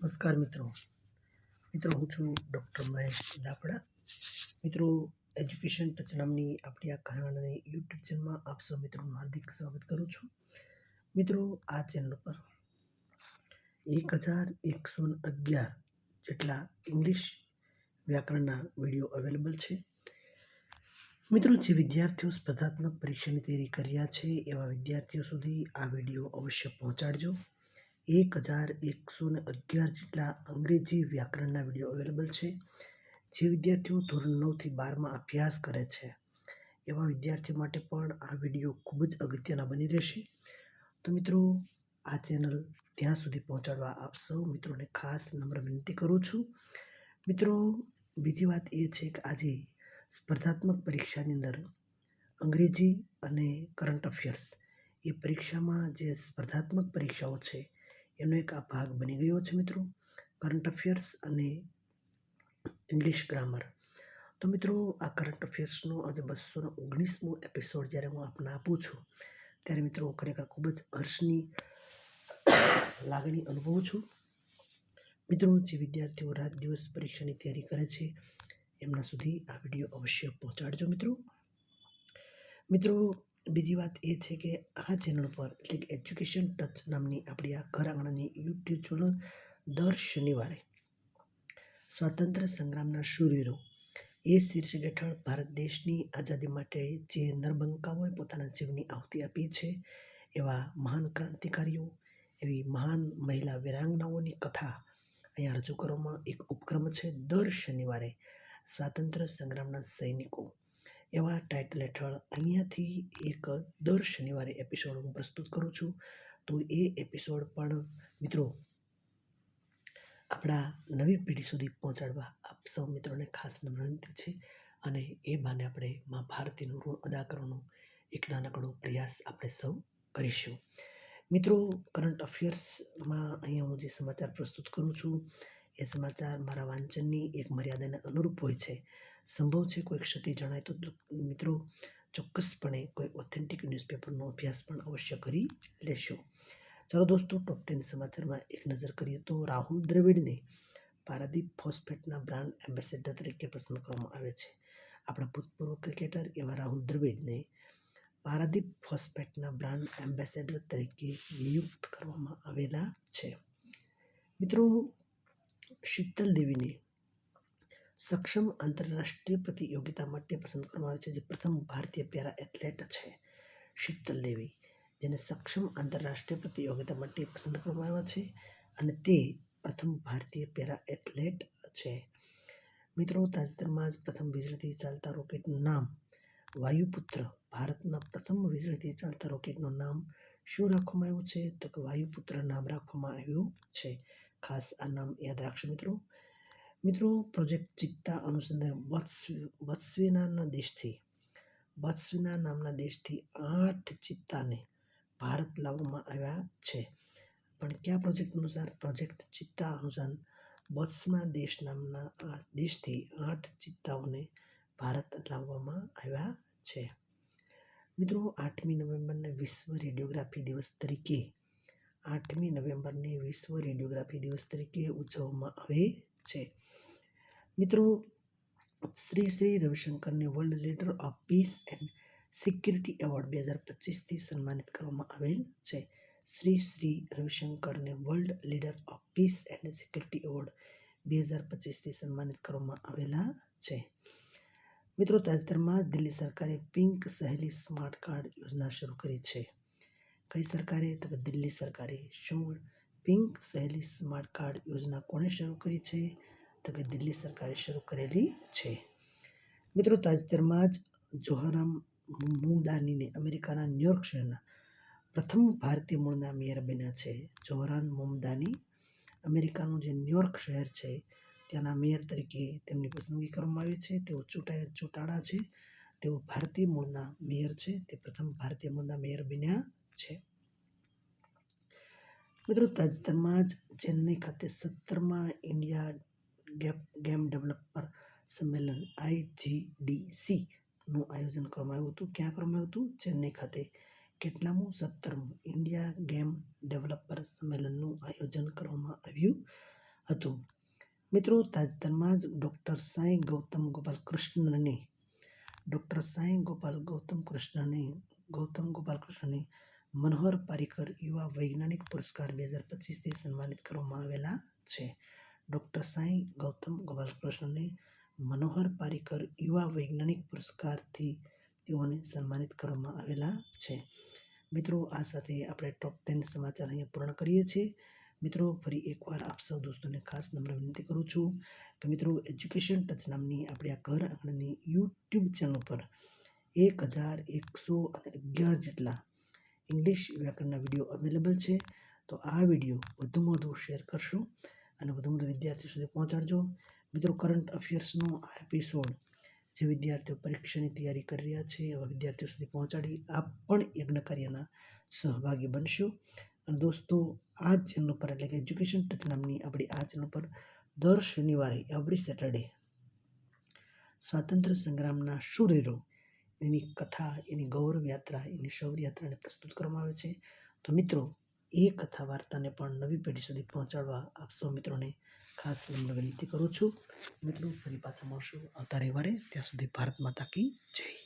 નમસ્કાર મિત્રો. હું છું ડૉક્ટર મહેશ દાપડા. મિત્રો, એજ્યુકેશન ટચ નામની આપણી આ કહાણીની યુટ્યુબ ચેનલમાં આપ સૌ મિત્રોનું હાર્દિક સ્વાગત કરું છું. મિત્રો, આ ચેનલ પર 1111 જેટલા ઇંગ્લિશ વ્યાકરણના વિડીયો અવેલેબલ છે. મિત્રો, જે વિદ્યાર્થીઓ સ્પર્ધાત્મક પરીક્ષાની તૈયારી કરી રહ્યા છે એવા વિદ્યાર્થીઓ સુધી આ વિડીયો અવશ્ય પહોંચાડજો. 1111 જેટલા અંગ્રેજી વ્યાકરણના વિડીયો અવેલેબલ છે. જે વિદ્યાર્થીઓ ધોરણ 9 થી 12માં અભ્યાસ કરે છે એવા વિદ્યાર્થીઓ માટે પણ આ વિડીયો ખૂબ જ અગત્યના બની રહેશે. તો મિત્રો, આ ચેનલ ત્યાં સુધી પહોંચાડવા આપ સૌ મિત્રોને ખાસ નમ્ર વિનંતી કરું છું. મિત્રો, બીજી વાત એ છે કે આજે સ્પર્ધાત્મક પરીક્ષાની અંદર અંગ્રેજી અને કરંટ અફેર્સ એ પરીક્ષામાં જે સ્પર્ધાત્મક પરીક્ષાઓ છે એનો એક આ ભાગ બની ગયો છે. મિત્રો, કરંટ અફેર્સ અને ઇંગ્લિશ ગ્રામર. તો મિત્રો, આ કરંટ અફેર્સનો આજે 219મો એપિસોડ જ્યારે હું આપને આપું છું ત્યારે મિત્રો હું ખરેખર ખૂબ જ હર્ષની લાગણી અનુભવું છું. મિત્રો, જે વિદ્યાર્થીઓ રાત દિવસ પરીક્ષાની તૈયારી કરે છે એમના સુધી આ વિડીયો અવશ્ય પહોંચાડજો. મિત્રો, બીજી વાત એ છે કે આ ચેનલ પર એટલે કે એજ્યુકેશન ટચ નામની આપણી આ ઘર આંગણાની યુટ્યુબ ચેનલ દર શનિવારે સ્વાતંત્ર્ય સંગ્રામના શૂરવીરો એ શીર્ષક હેઠળ ભારત દેશની આઝાદી માટે જે નરબંકાઓએ પોતાના જીવની આહુતિ આપી છે એવા મહાન ક્રાંતિકારીઓ, એવી મહાન મહિલા વીરાંગનાઓની કથા અહીંયા રજૂ કરવામાં એક ઉપક્રમ છે. દર શનિવારે સ્વાતંત્ર્ય સંગ્રામના સૈનિકો એવા ટાઇટલ હેઠળ અહીંયાથી એક દર શનિવારે એપિસોડ હું પ્રસ્તુત કરું છું. તો એ એપિસોડ પણ મિત્રો આપણા નવી પેઢી સુધી પહોંચાડવા આપ સૌ મિત્રોને ખાસ વિનંતી છે. અને એ બાને આપણે મા ભારતીનું ઋણ અદા કરવાનો એક નાનકડો પ્રયાસ આપણે સૌ કરીશું. મિત્રો, કરંટ અફેર્સમાં અહીંયા હું જે સમાચાર પ્રસ્તુત કરું છું એ સમાચાર મારા વાંચનની એક મર્યાદાને અનુરૂપ હોય છે. સંભવ છે કોઈ ક્ષતિ જણાય તો મિત્રો ચોક્કસપણે કોઈ ઓથેન્ટિક ન્યૂઝપેપરનો અભ્યાસ પણ અવશ્ય કરી લેશું. ચાલો દોસ્તો, ટોપ 10 સમાચારમાં એક નજર કરીએ તો રાહુલ દ્રવિડને પારાદીપ ફોસ્ફેટના બ્રાન્ડ એમ્બેસેડર તરીકે પસંદ કરવામાં આવે છે. આપણા ભૂતપૂર્વ ક્રિકેટર એવા રાહુલ દ્રવિડને પારાદીપ ફોસ્ફેટના બ્રાન્ડ એમ્બેસેડર તરીકે નિયુક્ત કરવામાં આવેલા છે. મિત્રો, શીતલ દેવીને સક્ષમ આંતરરાષ્ટ્રીય પ્રતિયોગિતા માટે પસંદ કરવામાં આવે છે, જે પ્રથમ ભારતીય પેરા એથ્લેટ છે. શીતલ દેવી, જેને સક્ષમ આંતરરાષ્ટ્રીય પ્રતિયોગિતા માટે પસંદ કરવામાં આવ્યા છે અને તે પ્રથમ ભારતીય પેરા એથ્લેટ છે. મિત્રો, તાજેતરમાં જ પ્રથમ વીજળીથી ચાલતા રોકેટનું નામ વાયુપુત્ર, ભારતના પ્રથમ વીજળીથી ચાલતા રોકેટનું નામ શું રાખવામાં આવ્યું છે? તો કે વાયુપુત્ર નામ રાખવામાં આવ્યું છે. ખાસ આ નામ યાદ રાખશો મિત્રો. પ્રોજેક્ટ ચિત્તા અનુસંધાન બોત્સ્વાના નામના દેશથી 8 ચિત્તાને ભારત લાવવામાં આવ્યા છે. પણ કયા પ્રોજેક્ટ અનુસાર? પ્રોજેક્ટ ચિત્તા અનુસાર બોત્સ્વાના નામના આ દેશથી 8 ચિત્તાઓને ભારત લાવવામાં આવ્યા છે. મિત્રો, 8મી નવેમ્બરને વિશ્વ રેડિયોગ્રાફી દિવસ તરીકે ઉજવવામાં આવે છે. મિત્રો, શ્રી રવિશંકરને world leader of peace and security award 2025થી સન્માનિત કરવામાં આવેલ છે. શ્રી રવિશંકરને world leader of peace and security award 2025થી સન્માનિત કરવામાં આવેલા છે. મિત્રો, તાજેતરમાં જ દિલ્હી સરકારે પિંક સહેલી સ્માર્ટ કાર્ડ યોજના શરૂ કરી છે. કઈ સરકારે? તો કે દિલ્હી સરકારે. શું પિંક સહેલી સ્માર્ટ કાર્ડ યોજના કોણે શરૂ કરી છે? તો કે દિલ્હી સરકારે શરૂ કરેલી છે. મિત્રો, તાજેતરમાં જ જોહરામ મુમદાનીને અમેરિકાના ન્યૂયોર્ક શહેરના પ્રથમ ભારતીય મૂળના મેયર બન્યા છે. જોહરામ મુમદાની અમેરિકાનું જે ન્યૂયોર્ક શહેર છે ત્યાંના મેયર તરીકે તેમની પસંદગી કરવામાં આવી છે. તેઓ ચૂંટાડા છે. તેઓ ભારતીય મૂળના મેયર છે. તે પ્રથમ ભારતીય મૂળના મેયર બન્યા છે. મિત્રો, તાજેતરમાં જ ચેન્નઈ ખાતે 17મા ઇન્ડિયા ગેમ ડેવલપર સંમેલન IGDC નું આયોજન કરવામાં આવ્યું હતું. ક્યાં કરવામાં આવ્યું હતું? ચેન્નઈ ખાતે. કેટલામું? 17મું ઇન્ડિયા ગેમ ડેવલપર સંમેલનનું આયોજન કરવામાં આવ્યું હતું. મિત્રો, તાજેતરમાં જ ડૉક્ટર સાંઈ ગૌતમ ગોપાલકૃષ્ણને મનોહર પારીકર યુવા વૈજ્ઞાનિક પુરસ્કાર 2025થી સન્માનિત કરવામાં આવેલા છે. ડૉક્ટર સાંઈ ગૌતમ ગોપાલકૃષ્ણને મનોહર પારીકર યુવા વૈજ્ઞાનિક પુરસ્કારથી તેઓને સન્માનિત કરવામાં આવેલા છે. મિત્રો, આ સાથે આપણે ટોપ 10 સમાચાર અહીંયા પૂર્ણ કરીએ છીએ. મિત્રો, ફરી એકવાર આપ સૌ દોસ્તોને ખાસ નમ્ર વિનંતી કરું છું કે મિત્રો, એજ્યુકેશન ટચ નામની આપણી આ ઘર આંગણાની યુટ્યુબ ચેનલ પર 1111 જેટલા ઇંગ્લિશ વ્યાકરણના વિડીયો અવેલેબલ છે. તો આ વિડીયો વધુમાં વધુ શેર કરશો અને વધુ વિદ્યાર્થીઓ સુધી પહોંચાડજો. મિત્રો, કરંટ અફેર્સનો આ એપિસોડ જે વિદ્યાર્થીઓ પરીક્ષાની તૈયારી કરી રહ્યા છે એવા વિદ્યાર્થીઓ સુધી પહોંચાડી આપ પણ યજ્ઞ કાર્યના સહભાગી બનશો. અને દોસ્તો, આ ચેનલ પર એટલે કે એજ્યુકેશન ટચ નામની આપણી આ ચેનલ પર દર શનિવારે એવરી સેટરડે સ્વાતંત્ર્ય સંગ્રામના શૂરવીરો એની કથા, એની ગૌરવ યાત્રા, એની શૌર્ય યાત્રાને પ્રસ્તુત કરવામાં આવે છે. તો મિત્રો, એ કથા વાર્તાને પણ નવી પેઢી સુધી પહોંચાડવા આપ સૌ મિત્રોને ખાસ નમ્ર વિનંતી કરું છું. મિત્રો, ફરી પાછા મળશું આવતા રવિવારે. ત્યાં સુધી ભારત માતા કી જય.